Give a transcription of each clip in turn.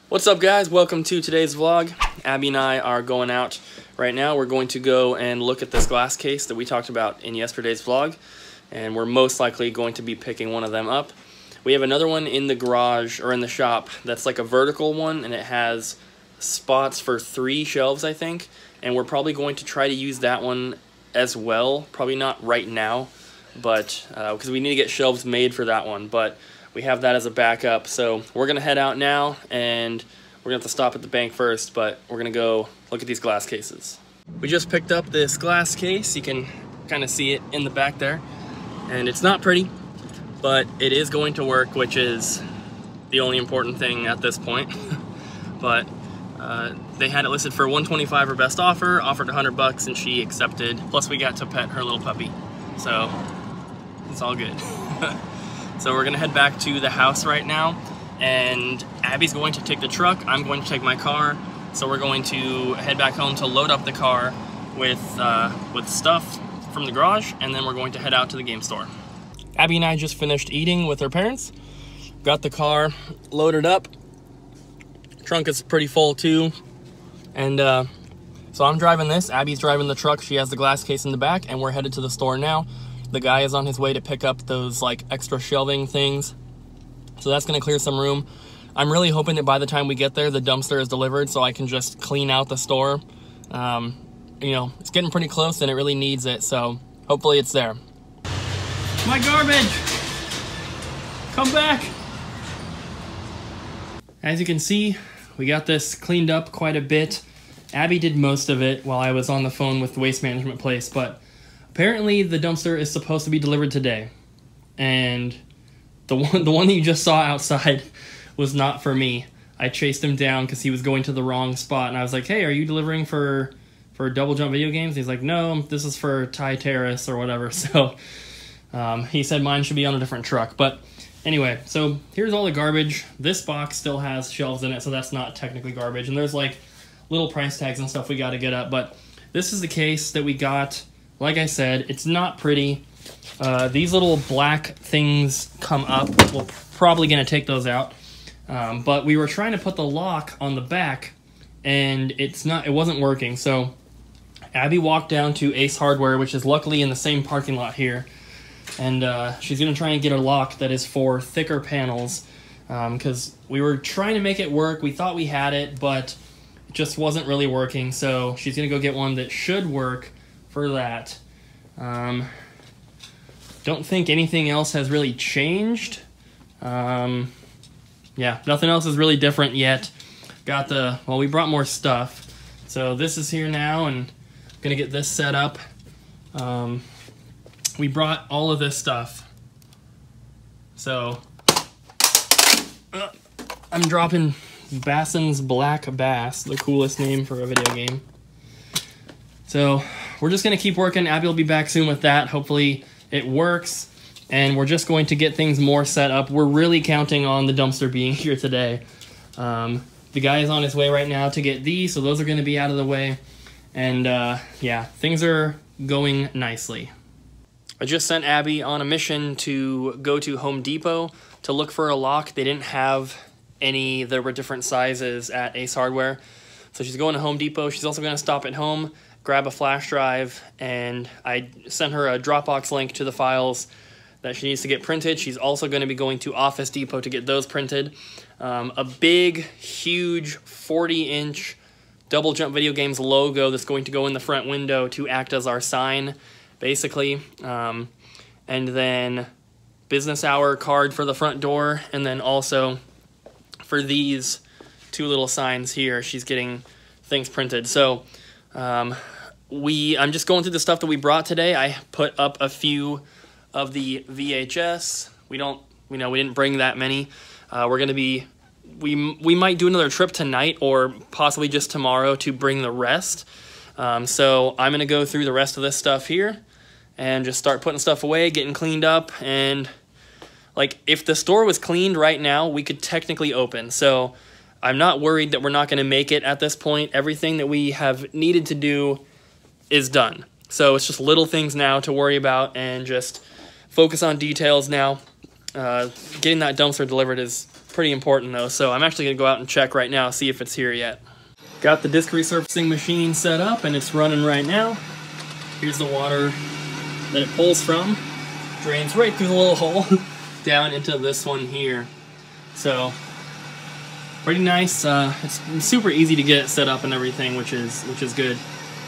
What's up, guys? Welcome to today's vlog. Abby and I are going out right now. We're going to go and look at this glass case that we talked about in yesterday's vlog, and we're most likely going to be picking one of them up. We have another one in the garage, or in the shop, that's like a vertical one, and it has spots for 3 shelves, I think, and we're probably going to try to use that one as well. Probably not right now, but because we need to get shelves made for that one, but we have that as a backup. So we're gonna head out now, and we're gonna have to stop at the bank first, but we're gonna go look at these glass cases. We just picked up this glass case. You can kind of see it in the back there, and it's not pretty, but it is going to work, which is the only important thing at this point. But they had it listed for $125 her best offer, offered $100, and she accepted. Plus we got to pet her little puppy, so it's all good. So we're gonna head back to the house right now, and Abby's going to take the truck, I'm going to take my car. So we're going to head back home to load up the car with stuff from the garage, and then we're going to head out to the game store. Abby and I just finished eating with her parents. Got the car loaded up. Trunk is pretty full too. And so I'm driving this, Abby's driving the truck, she has the glass case in the back, and we're headed to the store now. The guy is on his way to pick up those like extra shelving things. So that's gonna clear some room. I'm really hoping that by the time we get there, the dumpster is delivered so I can just clean out the store. You know, it's getting pretty close and it really needs it, so hopefully it's there. My garbage! Come back! As you can see, we got this cleaned up quite a bit. Abby did most of it while I was on the phone with the waste management place, but apparently the dumpster is supposed to be delivered today, and the one that you just saw outside was not for me. I chased him down because he was going to the wrong spot, and I was like, hey, are you delivering for Double Jump video games? And he's like, no, this is for Thai Terrace or whatever. So he said mine should be on a different truck. But anyway, so here's all the garbage. This box still has shelves in it, so that's not technically garbage, and there's like little price tags and stuff we got to get up. But this is the case that we got. Like I said, it's not pretty. These little black things come up. We're probably going to take those out. But we were trying to put the lock on the back, and it wasn't working. So Abby walked down to Ace Hardware, which is luckily in the same parking lot here. And she's going to try and get a lock that is for thicker panels, because we were trying to make it work. We thought we had it, but it just wasn't really working. So she's going to go get one that should work for that. Don't think anything else has really changed. Yeah, nothing else is really different yet. Well, we brought more stuff. So this is here now, and I'm gonna get this set up. We brought all of this stuff. So I'm dropping Basson's Black Bass, the coolest name for a video game. So we're just going to keep working. Abby will be back soon with that. Hopefully it works. And we're just going to get things more set up. We're really counting on the dumpster being here today. The guy is on his way right now to get these, so those are going to be out of the way. And yeah, things are going nicely. I just sent Abby on a mission to go to Home Depot to look for a lock. They didn't have any. There were different sizes at Ace Hardware. So she's going to Home Depot. She's also going to stop at home, grab a flash drive, and I sent her a Dropbox link to the files that she needs to get printed. She's also going to be going to Office Depot to get those printed. A big, huge 40-inch Double Jump Video Games logo that's going to go in the front window to act as our sign, basically. And then business hour card for the front door, and then also for these 2 little signs here, she's getting things printed. So I'm just going through the stuff that we brought today. I put up a few of the VHS. We didn't bring that many. We might do another trip tonight or possibly just tomorrow to bring the rest. So I'm gonna go through the rest of this stuff here and just start putting stuff away, getting cleaned up. And like, if the store was cleaned right now, we could technically open. So I'm not worried that we're not gonna make it at this point. Everything that we have needed to do is done. So it's just little things now to worry about and just focus on details now. Getting that dumpster delivered is pretty important though, so I'm actually gonna go out and check right now, see if it's here yet. Got the disc resurfacing machine set up and it's running right now. Here's the water that it pulls from. Drains right through the little hole down into this one here. So pretty nice. It's super easy to get set up and everything, which is good.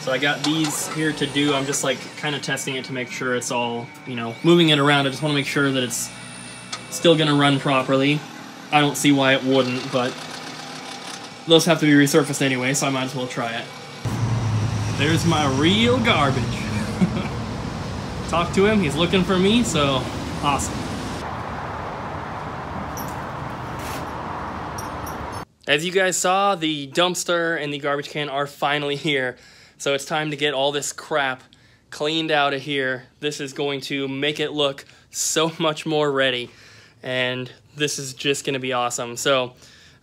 So I got these here to do. I'm just like kind of testing it to make sure it's all, you know, moving it around. I just want to make sure that it's still gonna run properly. I don't see why it wouldn't, but those have to be resurfaced anyway, so I might as well try it. There's my real garbage. Talk to him, he's looking for me, so awesome. As you guys saw, the dumpster and the garbage can are finally here. So it's time to get all this crap cleaned out of here. This is going to make it look so much more ready. And this is just gonna be awesome. So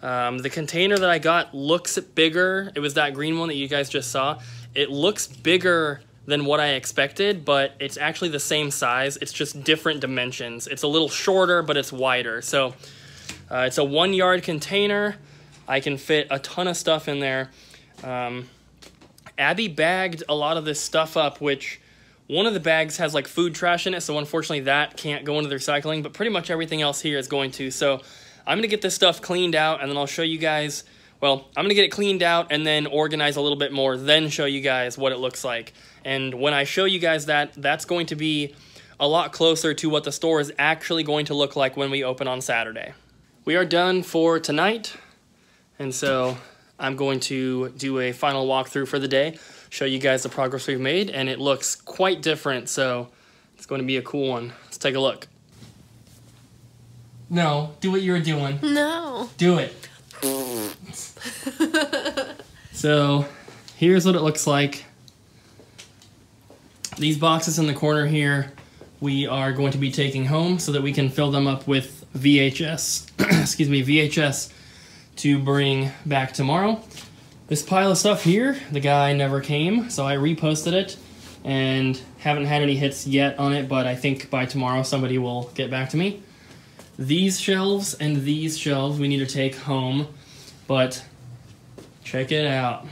the container that I got looks bigger. It was that green one that you guys just saw. It looks bigger than what I expected, but it's actually the same size. It's just different dimensions. It's a little shorter, but it's wider. So it's a 1 yard container. I can fit a ton of stuff in there. Abby bagged a lot of this stuff up, which one of the bags has like food trash in it, so unfortunately that can't go into the recycling, but pretty much everything else here is going to. So I'm gonna get this stuff cleaned out and then I'll show you guys, well, I'm gonna get it cleaned out and then organize a little bit more, then show you guys what it looks like. And when I show you guys that, that's going to be a lot closer to what the store is actually going to look like when we open on Saturday. We are done for tonight, and so I'm going to do a final walkthrough for the day, show you guys the progress we've made, and it looks quite different, so it's going to be a cool one. Let's take a look. No, do what you were doing. No. Do it. So, here's what it looks like. These boxes in the corner here, we are going to be taking home so that we can fill them up with VHS, excuse me, VHS to bring back tomorrow. This pile of stuff here, the guy never came, so I reposted it and haven't had any hits yet on it, but I think by tomorrow somebody will get back to me. These shelves and these shelves we need to take home, but check it out.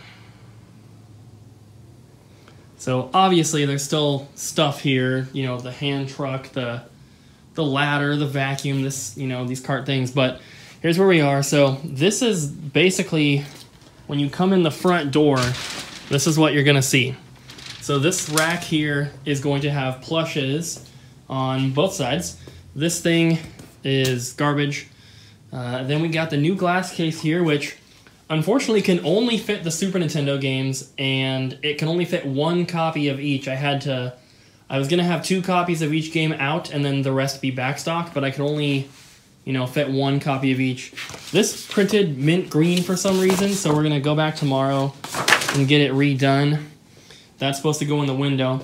So obviously there's still stuff here, you know, the hand truck, the ladder, the vacuum, this, you know, these cart things, but here's where we are. So this is basically, when you come in the front door, this is what you're gonna see. So this rack here is going to have plushes on both sides. This thing is garbage. Then we got the new glass case here, which unfortunately can only fit the Super Nintendo games, and it can only fit 1 copy of each. I was gonna have 2 copies of each game out and then the rest be backstock, but I could only, you know, fit 1 copy of each. This printed mint green for some reason, so we're gonna go back tomorrow and get it redone. That's supposed to go in the window.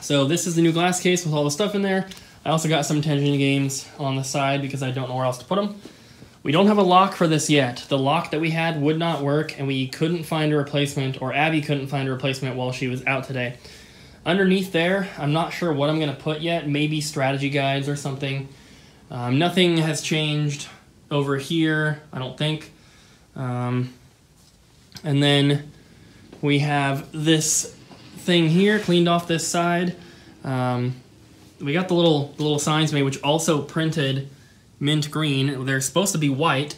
So this is the new glass case with all the stuff in there. I also got some Tension games on the side because I don't know where else to put them. We don't have a lock for this yet. The lock that we had would not work, and we couldn't find a replacement, or Abby couldn't find a replacement while she was out today. Underneath there, I'm not sure what I'm gonna put yet. Maybe strategy guides or something. Nothing has changed over here, I don't think. And then we have this thing here cleaned off this side. We got the little signs made, which also printed mint green. They're supposed to be white.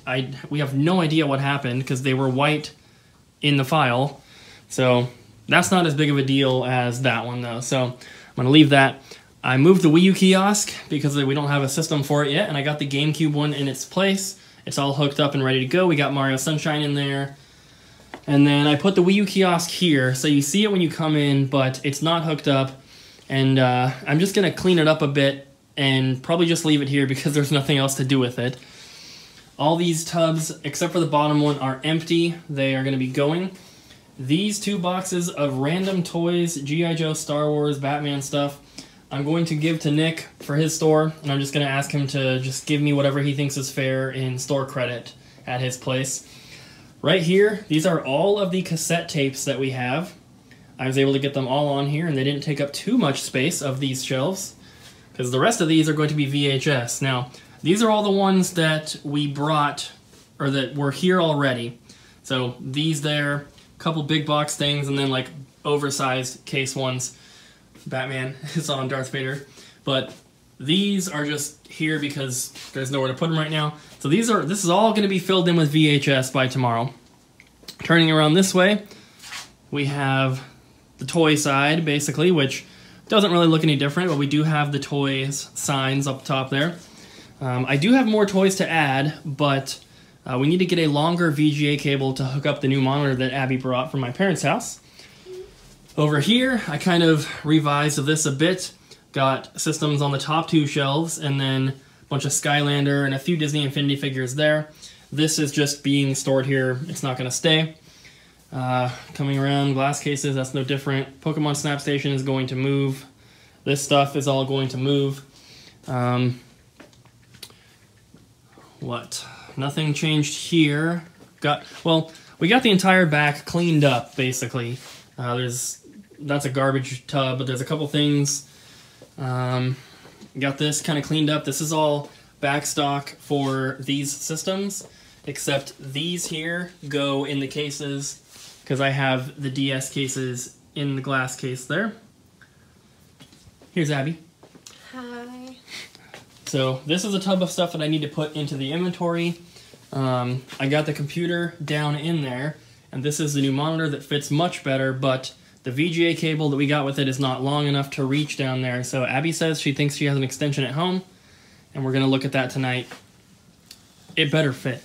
We have no idea what happened because they were white in the file. So that's not as big of a deal as that one though. So I'm gonna leave that. I moved the Wii U kiosk because we don't have a system for it yet, and I got the GameCube one in its place. It's all hooked up and ready to go. We got Mario Sunshine in there. And then I put the Wii U kiosk here, so you see it when you come in, but it's not hooked up. And I'm just gonna clean it up a bit and probably just leave it here because there's nothing else to do with it. All these tubs, except for the bottom one, are empty. They are gonna be going. These 2 boxes of random toys, G.I. Joe, Star Wars, Batman stuff, I'm going to give to Nick for his store, and I'm just gonna ask him to just give me whatever he thinks is fair in store credit at his place. Right here, these are all of the cassette tapes that we have. I was able to get them all on here, and they didn't take up too much space of these shelves. because the rest of these are going to be VHS. Now, these are all the ones that we brought, or that were here already. So these there, a couple big box things, and then like oversized case ones. Batman is on Darth Vader. But these are just here because there's nowhere to put them right now. So this is all going to be filled in with VHS by tomorrow. Turning around this way, we have the toy side, basically, which doesn't really look any different, but we do have the toys signs up top there. I do have more toys to add, but we need to get a longer VGA cable to hook up the new monitor that Abby brought from my parents' house. Over here, I kind of revised this a bit. Got systems on the top two shelves, and then a bunch of Skylander and a few Disney Infinity figures there. This is just being stored here. It's not going to stay. Coming around, glass cases, that's no different. Pokemon Snap Station is going to move. This stuff is all going to move. Nothing changed here. We got the entire back cleaned up, basically. That's a garbage tub, but there's a couple things. Got this kind of cleaned up. This is all back stock for these systems, except these here go in the cases because I have the DS cases in the glass case there. Here's Abby. Hi. So this is a tub of stuff that I need to put into the inventory. I got the computer down in there, and this is the new monitor that fits much better, but the VGA cable that we got with it is not long enough to reach down there. So Abby says she thinks she has an extension at home, and we're going to look at that tonight. It better fit.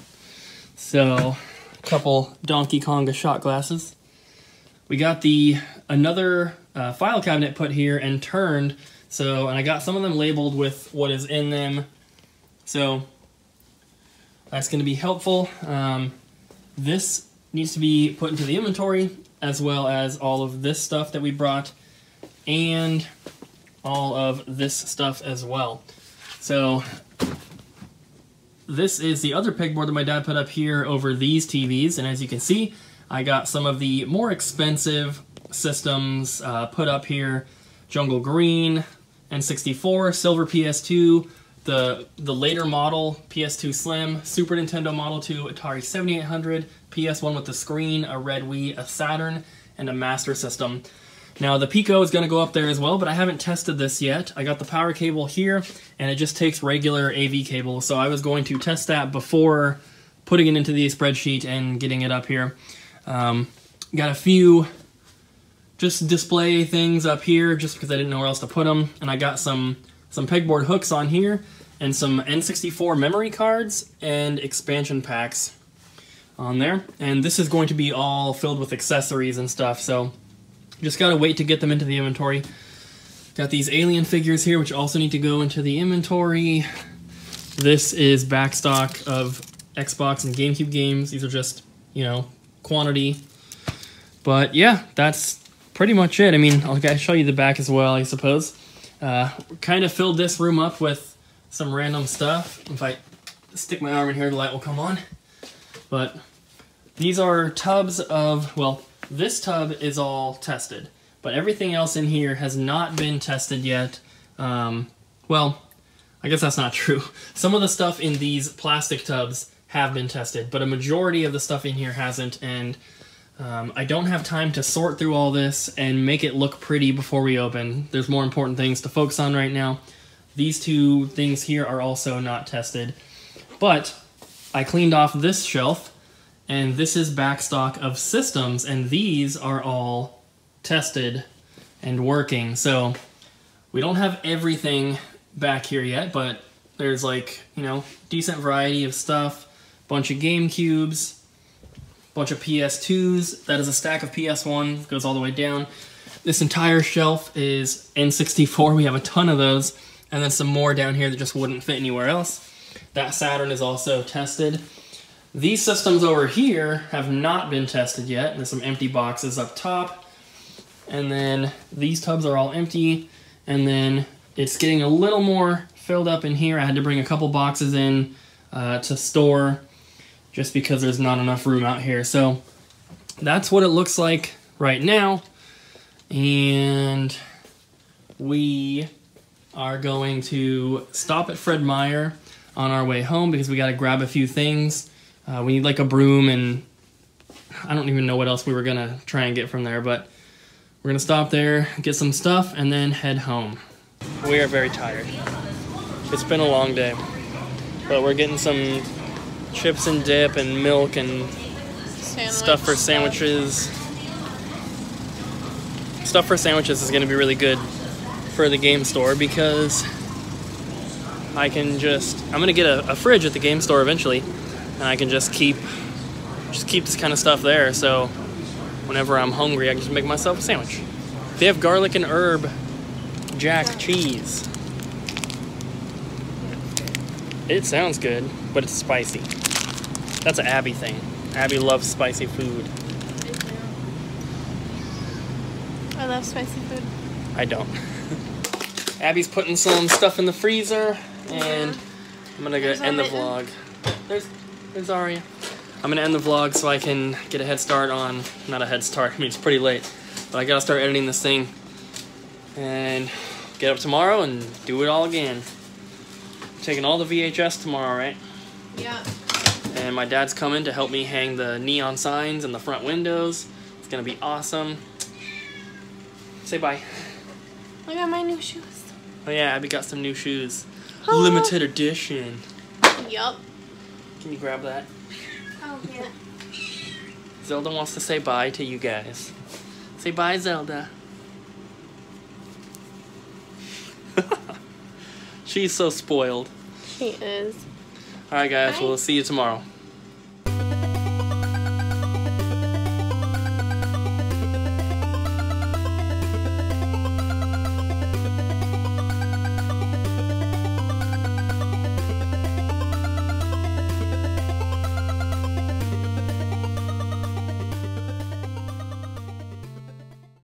So, a couple Donkey Konga shot glasses. We got another file cabinet put here and turned. And I got some of them labeled with what is in them. So, that's going to be helpful. This needs to be put into the inventory, as well as all of this stuff that we brought, and all of this stuff as well. So, this is the other pegboard that my dad put up here over these TVs, and as you can see, I got some of the more expensive systems put up here. Jungle Green, N64, Silver PS2, the later model PS2 Slim, Super Nintendo Model 2, Atari 7800, PS1 with the screen, a Red Wii, a Saturn, and a Master System. Now the Pico is going to go up there as well, but I haven't tested this yet. I got the power cable here, and it just takes regular AV cable, so I was going to test that before putting it into the spreadsheet and getting it up here. Got a few just display things up here just because I didn't know where else to put them, and I got some pegboard hooks on here and some N64 memory cards and expansion packs on there. And this is going to be all filled with accessories and stuff, so just gotta wait to get them into the inventory. Got these alien figures here, which also need to go into the inventory. This is back stock of Xbox and GameCube games. These are just, quantity. But yeah, that's pretty much it. I mean, I'll show you the back as well, I suppose. Kind of filled this room up with some random stuff. If I stick my arm in here, the light will come on. But these are tubs of, this tub is all tested, but everything else in here has not been tested yet. I guess that's not true. Some of the stuff in these plastic tubs have been tested, but a majority of the stuff in here hasn't, and I don't have time to sort through all this and make it look pretty before we open. There's more important things to focus on right now. These two things here are also not tested, but I cleaned off this shelf, and this is back stock of systems, and these are all tested and working. So we don't have everything back here yet, but there's decent variety of stuff. Bunch of GameCubes, bunch of PS2s. That is a stack of PS1, goes all the way down. This entire shelf is N64. We have a ton of those, and then some more down here that just wouldn't fit anywhere else. That Saturn is also tested. These systems over here have not been tested yet. There's some empty boxes up top. And then these tubs are all empty. And then it's getting a little more filled up in here. I had to bring a couple boxes in to store just because there's not enough room out here. So that's what it looks like right now. And we are going to stop at Fred Meyer on our way home because we got to grab a few things. We need like a broom, and I don't even know what else we were going to try and get from there, but we're going to stop there, get some stuff, and then head home. We are very tired. It's been a long day, but we're getting some chips and dip and milk and stuff for sandwiches. Stuff for sandwiches is going to be really good for the game store because I'm going to get a fridge at the game store eventually, and I can just keep this kind of stuff there, so whenever I'm hungry I can just make myself a sandwich. They have garlic and herb jack cheese. It sounds good, but it's spicy. That's an Abby thing. Abby loves spicy food. I love spicy food. I don't. Abby's putting some stuff in the freezer, and I'm gonna go end the vlog. There's Aria. I'm gonna end the vlog so I can get a head start on, not a head start, I mean it's pretty late, but I gotta start editing this thing and get up tomorrow and do it all again. I'm taking all the VHS tomorrow, right? Yeah. And my dad's coming to help me hang the neon signs in the front windows. It's gonna be awesome. Say bye. Look at my new shoes. Oh yeah, Abby got some new shoes. Limited edition. Yup. Can you grab that? Oh, yeah. Zelda wants to say bye to you guys. Say bye, Zelda. She's so spoiled. She is. Alright guys, Bye. we'll see you tomorrow.